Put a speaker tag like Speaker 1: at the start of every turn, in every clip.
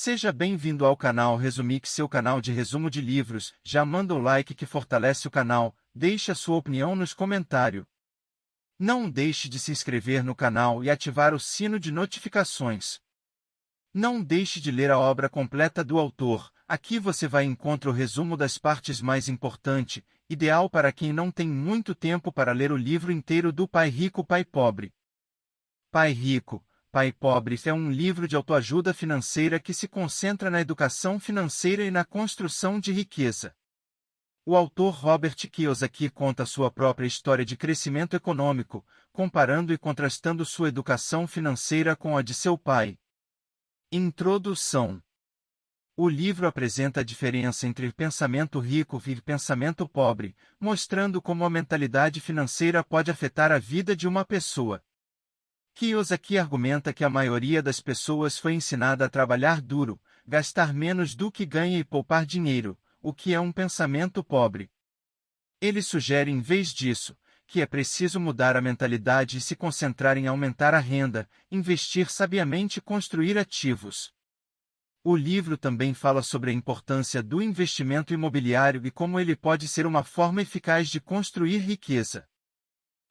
Speaker 1: Seja bem-vindo ao canal Resumix, seu canal de resumo de livros. Já manda o like que fortalece o canal, deixe a sua opinião nos comentários. Não deixe de se inscrever no canal e ativar o sino de notificações. Não deixe de ler a obra completa do autor. Aqui você vai encontrar o resumo das partes mais importantes, ideal para quem não tem muito tempo para ler o livro inteiro do Pai Rico, Pai Pobre. Pai Rico, Pai Pobre é um livro de autoajuda financeira que se concentra na educação financeira e na construção de riqueza. O autor Robert Kiyosaki conta sua própria história de crescimento econômico, comparando e contrastando sua educação financeira com a de seu pai. Introdução. O livro apresenta a diferença entre pensamento rico e pensamento pobre, mostrando como a mentalidade financeira pode afetar a vida de uma pessoa. Kiyosaki argumenta que a maioria das pessoas foi ensinada a trabalhar duro, gastar menos do que ganha e poupar dinheiro, o que é um pensamento pobre. Ele sugere, em vez disso, que é preciso mudar a mentalidade e se concentrar em aumentar a renda, investir sabiamente e construir ativos. O livro também fala sobre a importância do investimento imobiliário e como ele pode ser uma forma eficaz de construir riqueza.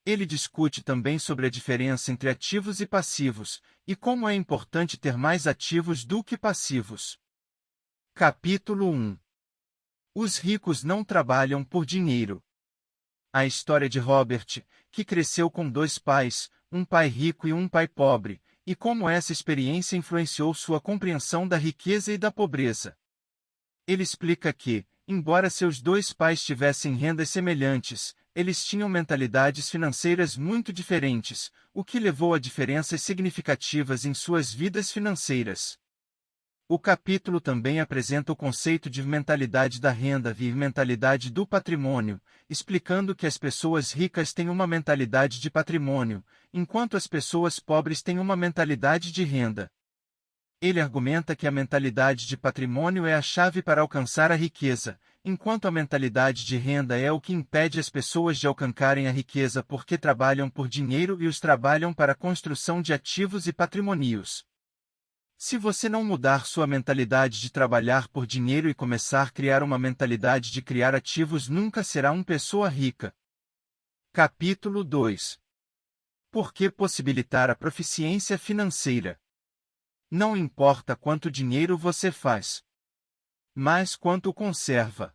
Speaker 1: Ele discute também sobre a diferença entre ativos e passivos, e como é importante ter mais ativos do que passivos. Capítulo 1. Os ricos não trabalham por dinheiro. A história de Robert, que cresceu com dois pais, um pai rico e um pai pobre, e como essa experiência influenciou sua compreensão da riqueza e da pobreza. Ele explica que, embora seus dois pais tivessem rendas semelhantes, eles tinham mentalidades financeiras muito diferentes, o que levou a diferenças significativas em suas vidas financeiras. O capítulo também apresenta o conceito de mentalidade da renda e mentalidade do patrimônio, explicando que as pessoas ricas têm uma mentalidade de patrimônio, enquanto as pessoas pobres têm uma mentalidade de renda. Ele argumenta que a mentalidade de patrimônio é a chave para alcançar a riqueza, enquanto a mentalidade de renda é o que impede as pessoas de alcançarem a riqueza porque trabalham por dinheiro e os trabalham para a construção de ativos e patrimônios. Se você não mudar sua mentalidade de trabalhar por dinheiro e começar a criar uma mentalidade de criar ativos, nunca será uma pessoa rica. Capítulo 2. Por que possibilitar a proficiência financeira? Não importa quanto dinheiro você faz, mas quanto conserva.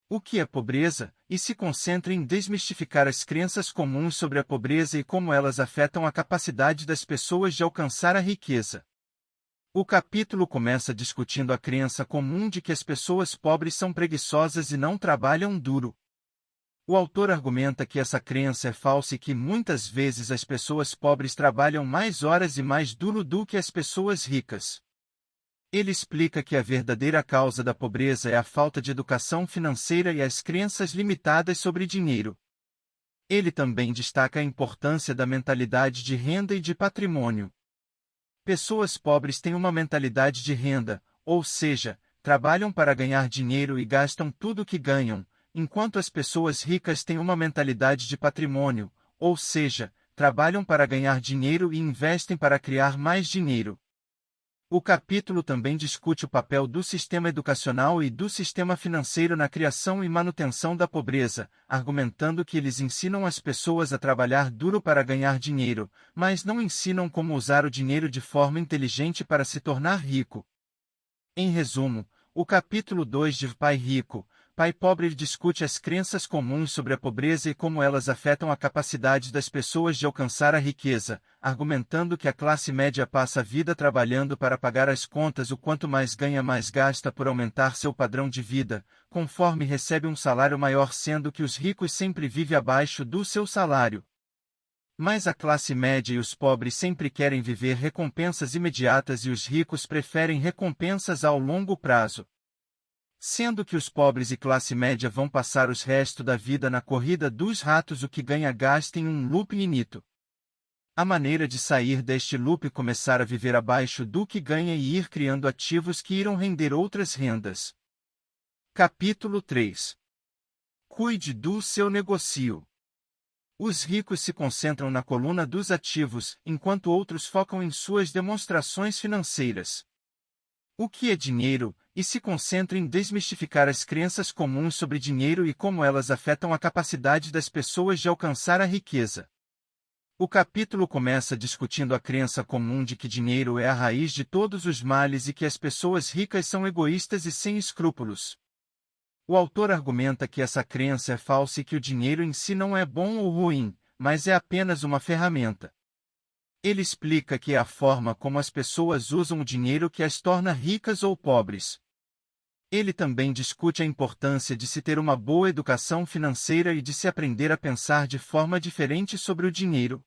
Speaker 1: O que é pobreza? E se concentra em desmistificar as crenças comuns sobre a pobreza e como elas afetam a capacidade das pessoas de alcançar a riqueza. O capítulo começa discutindo a crença comum de que as pessoas pobres são preguiçosas e não trabalham duro. O autor argumenta que essa crença é falsa e que muitas vezes as pessoas pobres trabalham mais horas e mais duro do que as pessoas ricas. Ele explica que a verdadeira causa da pobreza é a falta de educação financeira e as crenças limitadas sobre dinheiro. Ele também destaca a importância da mentalidade de renda e de patrimônio. Pessoas pobres têm uma mentalidade de renda, ou seja, trabalham para ganhar dinheiro e gastam tudo o que ganham, enquanto as pessoas ricas têm uma mentalidade de patrimônio, ou seja, trabalham para ganhar dinheiro e investem para criar mais dinheiro. O capítulo também discute o papel do sistema educacional e do sistema financeiro na criação e manutenção da pobreza, argumentando que eles ensinam as pessoas a trabalhar duro para ganhar dinheiro, mas não ensinam como usar o dinheiro de forma inteligente para se tornar rico. Em resumo, o capítulo 2 de Pai Rico, Pai Pobre discute as crenças comuns sobre a pobreza e como elas afetam a capacidade das pessoas de alcançar a riqueza, argumentando que a classe média passa a vida trabalhando para pagar as contas, o quanto mais ganha mais gasta por aumentar seu padrão de vida, conforme recebe um salário maior, sendo que os ricos sempre vivem abaixo do seu salário. Mas a classe média e os pobres sempre querem viver recompensas imediatas e os ricos preferem recompensas ao longo prazo. Sendo que os pobres e classe média vão passar o resto da vida na corrida dos ratos, o que ganha gasta em um loop infinito. A maneira de sair deste loop é começar a viver abaixo do que ganha e ir criando ativos que irão render outras rendas. Capítulo 3. Cuide do seu negócio. Os ricos se concentram na coluna dos ativos, enquanto outros focam em suas demonstrações financeiras. O que é dinheiro? E se concentra em desmistificar as crenças comuns sobre dinheiro e como elas afetam a capacidade das pessoas de alcançar a riqueza. O capítulo começa discutindo a crença comum de que dinheiro é a raiz de todos os males e que as pessoas ricas são egoístas e sem escrúpulos. O autor argumenta que essa crença é falsa e que o dinheiro em si não é bom ou ruim, mas é apenas uma ferramenta. Ele explica que é a forma como as pessoas usam o dinheiro que as torna ricas ou pobres. Ele também discute a importância de se ter uma boa educação financeira e de se aprender a pensar de forma diferente sobre o dinheiro.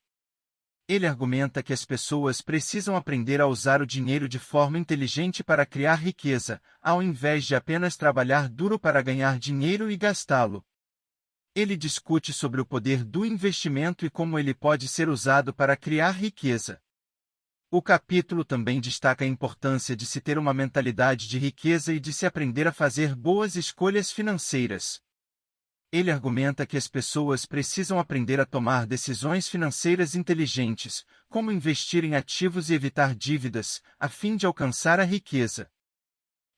Speaker 1: Ele argumenta que as pessoas precisam aprender a usar o dinheiro de forma inteligente para criar riqueza, ao invés de apenas trabalhar duro para ganhar dinheiro e gastá-lo. Ele discute sobre o poder do investimento e como ele pode ser usado para criar riqueza. O capítulo também destaca a importância de se ter uma mentalidade de riqueza e de se aprender a fazer boas escolhas financeiras. Ele argumenta que as pessoas precisam aprender a tomar decisões financeiras inteligentes, como investir em ativos e evitar dívidas, a fim de alcançar a riqueza.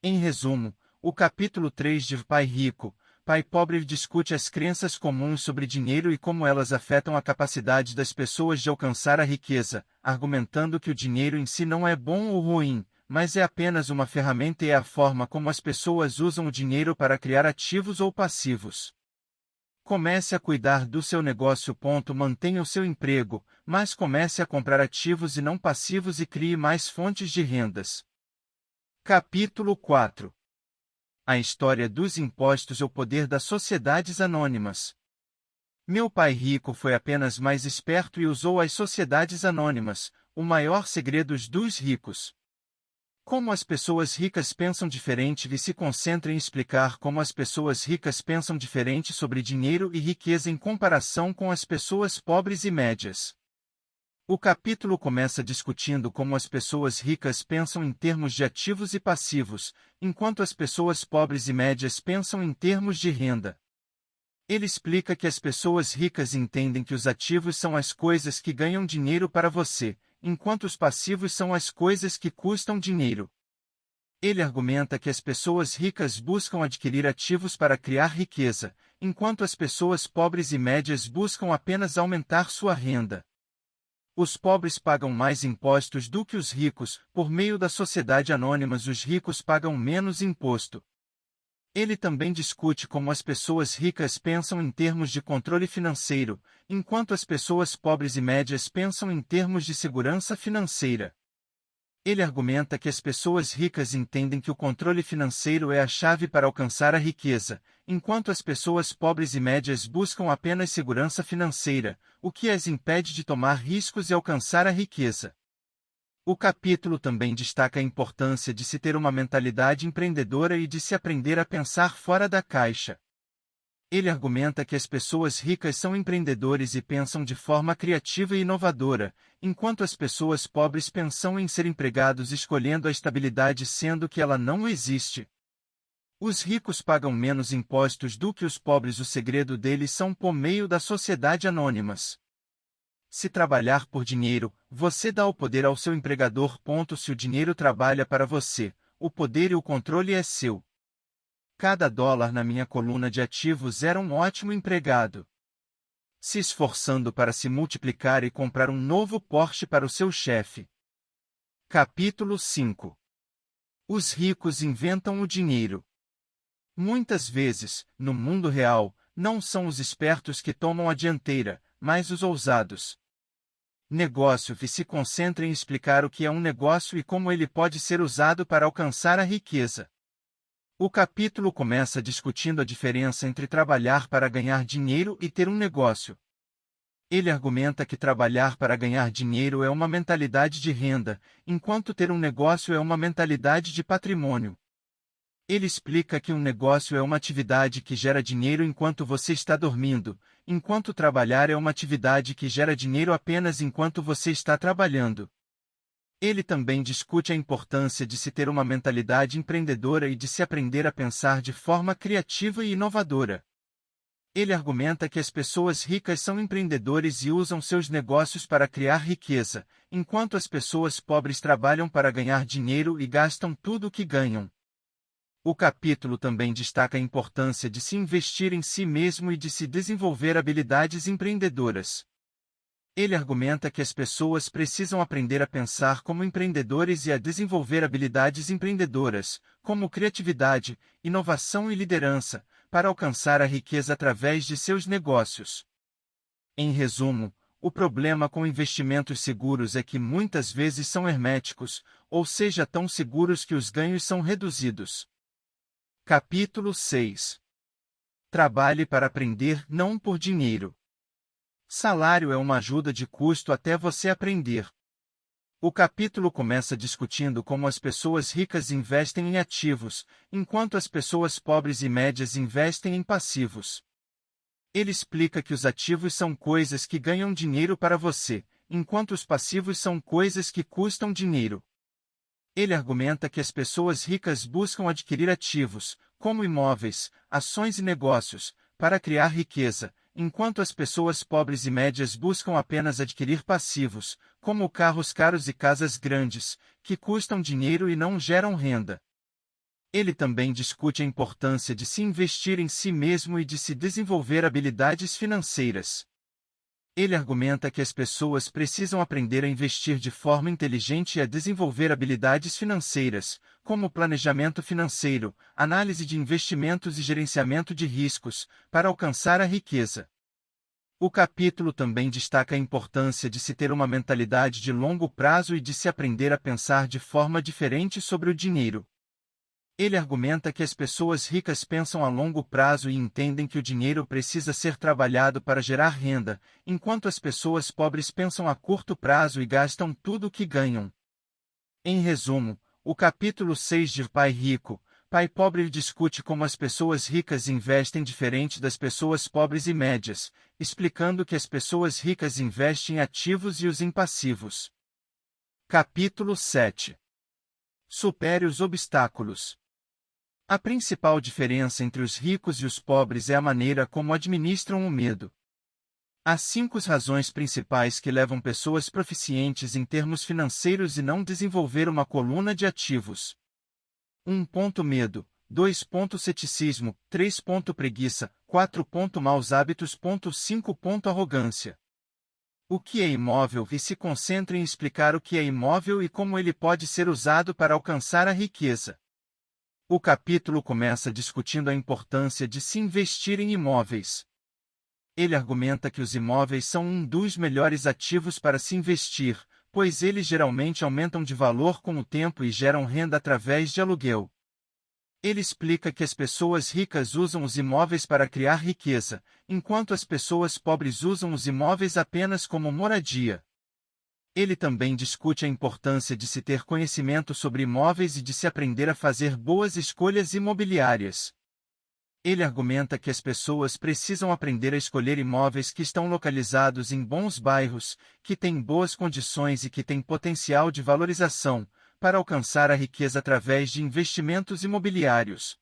Speaker 1: Em resumo, o capítulo 3 de Pai Rico, Pai Pobre discute as crenças comuns sobre dinheiro e como elas afetam a capacidade das pessoas de alcançar a riqueza, argumentando que o dinheiro em si não é bom ou ruim, mas é apenas uma ferramenta e é a forma como as pessoas usam o dinheiro para criar ativos ou passivos. Comece a cuidar do seu negócio. Mantenha o seu emprego, mas comece a comprar ativos e não passivos e crie mais fontes de rendas. Capítulo 4. A história dos impostos e o poder das sociedades anônimas. Meu pai rico foi apenas mais esperto e usou as sociedades anônimas, o maior segredo dos ricos. Como as pessoas ricas pensam diferente e se concentra em explicar como as pessoas ricas pensam diferente sobre dinheiro e riqueza em comparação com as pessoas pobres e médias. O capítulo começa discutindo como as pessoas ricas pensam em termos de ativos e passivos, enquanto as pessoas pobres e médias pensam em termos de renda. Ele explica que as pessoas ricas entendem que os ativos são as coisas que ganham dinheiro para você, enquanto os passivos são as coisas que custam dinheiro. Ele argumenta que as pessoas ricas buscam adquirir ativos para criar riqueza, enquanto as pessoas pobres e médias buscam apenas aumentar sua renda. Os pobres pagam mais impostos do que os ricos, por meio da sociedade anônima os ricos pagam menos imposto. Ele também discute como as pessoas ricas pensam em termos de controle financeiro, enquanto as pessoas pobres e médias pensam em termos de segurança financeira. Ele argumenta que as pessoas ricas entendem que o controle financeiro é a chave para alcançar a riqueza, enquanto as pessoas pobres e médias buscam apenas segurança financeira, o que as impede de tomar riscos e alcançar a riqueza. O capítulo também destaca a importância de se ter uma mentalidade empreendedora e de se aprender a pensar fora da caixa. Ele argumenta que as pessoas ricas são empreendedores e pensam de forma criativa e inovadora, enquanto as pessoas pobres pensam em ser empregados escolhendo a estabilidade sendo que ela não existe. Os ricos pagam menos impostos do que os pobres. O segredo deles são por meio da sociedade anônimas. Se trabalhar por dinheiro, você dá o poder ao seu empregador. Se o dinheiro trabalha para você, o poder e o controle é seu. Cada dólar na minha coluna de ativos era um ótimo empregado, se esforçando para se multiplicar e comprar um novo Porsche para o seu chefe. Capítulo 5. Os ricos inventam o dinheiro. Muitas vezes, no mundo real, não são os espertos que tomam a dianteira, mas os ousados. Negócio se concentra em explicar o que é um negócio e como ele pode ser usado para alcançar a riqueza. O capítulo começa discutindo a diferença entre trabalhar para ganhar dinheiro e ter um negócio. Ele argumenta que trabalhar para ganhar dinheiro é uma mentalidade de renda, enquanto ter um negócio é uma mentalidade de patrimônio. Ele explica que um negócio é uma atividade que gera dinheiro enquanto você está dormindo, enquanto trabalhar é uma atividade que gera dinheiro apenas enquanto você está trabalhando. Ele também discute a importância de se ter uma mentalidade empreendedora e de se aprender a pensar de forma criativa e inovadora. Ele argumenta que as pessoas ricas são empreendedores e usam seus negócios para criar riqueza, enquanto as pessoas pobres trabalham para ganhar dinheiro e gastam tudo o que ganham. O capítulo também destaca a importância de se investir em si mesmo e de se desenvolver habilidades empreendedoras. Ele argumenta que as pessoas precisam aprender a pensar como empreendedores e a desenvolver habilidades empreendedoras, como criatividade, inovação e liderança, para alcançar a riqueza através de seus negócios. Em resumo, o problema com investimentos seguros é que muitas vezes são herméticos, ou seja, tão seguros que os ganhos são reduzidos. Capítulo 6. Trabalhe para aprender, não por dinheiro. Salário é uma ajuda de custo até você aprender. O capítulo começa discutindo como as pessoas ricas investem em ativos, enquanto as pessoas pobres e médias investem em passivos. Ele explica que os ativos são coisas que ganham dinheiro para você, enquanto os passivos são coisas que custam dinheiro. Ele argumenta que as pessoas ricas buscam adquirir ativos, como imóveis, ações e negócios, para criar riqueza, enquanto as pessoas pobres e médias buscam apenas adquirir passivos, como carros caros e casas grandes, que custam dinheiro e não geram renda. Ele também discute a importância de se investir em si mesmo e de se desenvolver habilidades financeiras. Ele argumenta que as pessoas precisam aprender a investir de forma inteligente e a desenvolver habilidades financeiras, como planejamento financeiro, análise de investimentos e gerenciamento de riscos, para alcançar a riqueza. O capítulo também destaca a importância de se ter uma mentalidade de longo prazo e de se aprender a pensar de forma diferente sobre o dinheiro. Ele argumenta que as pessoas ricas pensam a longo prazo e entendem que o dinheiro precisa ser trabalhado para gerar renda, enquanto as pessoas pobres pensam a curto prazo e gastam tudo o que ganham. Em resumo, o capítulo 6 de Pai Rico, Pai Pobre discute como as pessoas ricas investem diferente das pessoas pobres e médias, explicando que as pessoas ricas investem em ativos e os em passivos. Capítulo 7. Supere os obstáculos. A principal diferença entre os ricos e os pobres é a maneira como administram o medo. Há 5 razões principais que levam pessoas proficientes em termos financeiros e não desenvolver uma coluna de ativos. 1. Medo. 2. Ceticismo. 3. Preguiça. 4. Maus hábitos. 5. Arrogância. O que é imóvel e se concentra em explicar o que é imóvel e como ele pode ser usado para alcançar a riqueza. O capítulo começa discutindo a importância de se investir em imóveis. Ele argumenta que os imóveis são um dos melhores ativos para se investir, pois eles geralmente aumentam de valor com o tempo e geram renda através de aluguel. Ele explica que as pessoas ricas usam os imóveis para criar riqueza, enquanto as pessoas pobres usam os imóveis apenas como moradia. Ele também discute a importância de se ter conhecimento sobre imóveis e de se aprender a fazer boas escolhas imobiliárias. Ele argumenta que as pessoas precisam aprender a escolher imóveis que estão localizados em bons bairros, que têm boas condições e que têm potencial de valorização, para alcançar a riqueza através de investimentos imobiliários.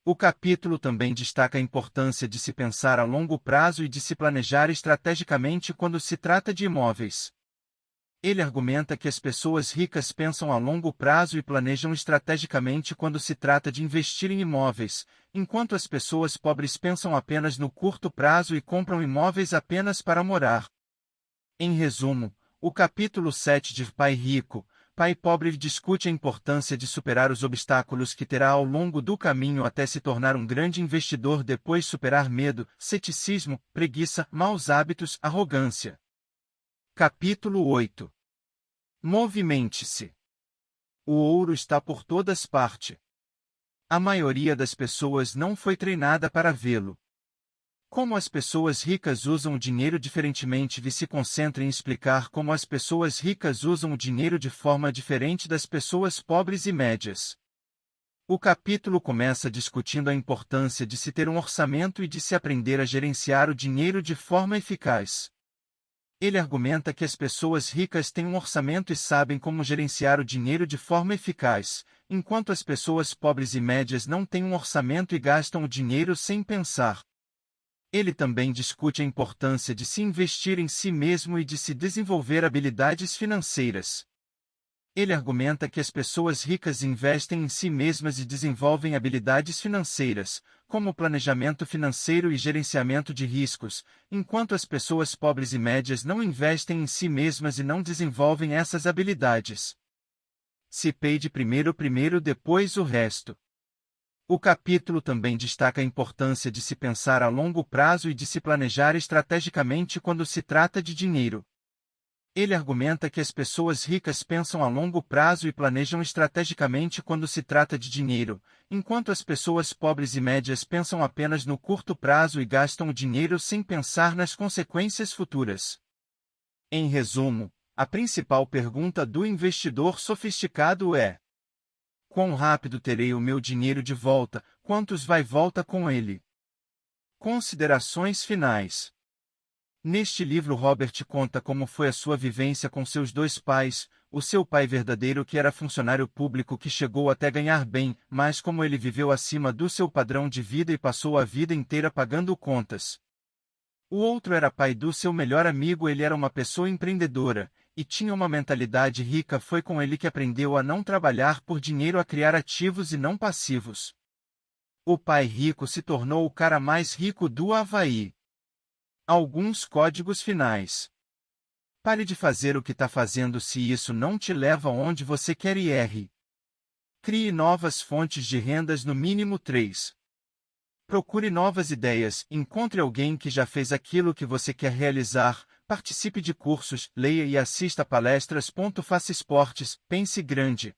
Speaker 1: O capítulo também destaca a importância de se pensar a longo prazo e de se planejar estrategicamente quando se trata de imóveis. Ele argumenta que as pessoas ricas pensam a longo prazo e planejam estrategicamente quando se trata de investir em imóveis, enquanto as pessoas pobres pensam apenas no curto prazo e compram imóveis apenas para morar. Em resumo, o capítulo 7 de Pai Rico, Pai Pobre discute a importância de superar os obstáculos que terá ao longo do caminho até se tornar um grande investidor, depois superar medo, ceticismo, preguiça, maus hábitos, arrogância. Capítulo 8. Movimente-se. O ouro está por todas partes. A maioria das pessoas não foi treinada para vê-lo. Como as pessoas ricas usam o dinheiro diferentemente, se concentra em explicar como as pessoas ricas usam o dinheiro de forma diferente das pessoas pobres e médias. O capítulo começa discutindo a importância de se ter um orçamento e de se aprender a gerenciar o dinheiro de forma eficaz. Ele argumenta que as pessoas ricas têm um orçamento e sabem como gerenciar o dinheiro de forma eficaz, enquanto as pessoas pobres e médias não têm um orçamento e gastam o dinheiro sem pensar. Ele também discute a importância de se investir em si mesmo e de se desenvolver habilidades financeiras. Ele argumenta que as pessoas ricas investem em si mesmas e desenvolvem habilidades financeiras, como planejamento financeiro e gerenciamento de riscos, enquanto as pessoas pobres e médias não investem em si mesmas e não desenvolvem essas habilidades. Se peide primeiro, depois o resto. O capítulo também destaca a importância de se pensar a longo prazo e de se planejar estrategicamente quando se trata de dinheiro. Ele argumenta que as pessoas ricas pensam a longo prazo e planejam estrategicamente quando se trata de dinheiro, enquanto as pessoas pobres e médias pensam apenas no curto prazo e gastam o dinheiro sem pensar nas consequências futuras. Em resumo, a principal pergunta do investidor sofisticado é: quão rápido terei o meu dinheiro de volta? Quantos vai e volta com ele? Considerações finais. Neste livro, Robert conta como foi a sua vivência com seus dois pais, o seu pai verdadeiro que era funcionário público que chegou até ganhar bem, mas como ele viveu acima do seu padrão de vida e passou a vida inteira pagando contas. O outro era pai do seu melhor amigo, ele era uma pessoa empreendedora, e tinha uma mentalidade rica. Foi com ele que aprendeu a não trabalhar por dinheiro, a criar ativos e não passivos. O pai rico se tornou o cara mais rico do Havaí. Alguns códigos finais. Pare de fazer o que está fazendo se isso não te leva onde você quer ir. Crie novas fontes de rendas, no mínimo 3. Procure novas ideias, encontre alguém que já fez aquilo que você quer realizar, participe de cursos, leia e assista palestras. Faça esportes, pense grande.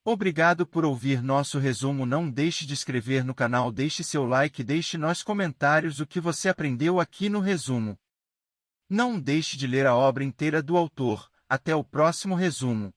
Speaker 1: Obrigado por ouvir nosso resumo. Não deixe de inscrever no canal, deixe seu like e deixe nos comentários o que você aprendeu aqui no resumo. Não deixe de ler a obra inteira do autor. Até o próximo resumo.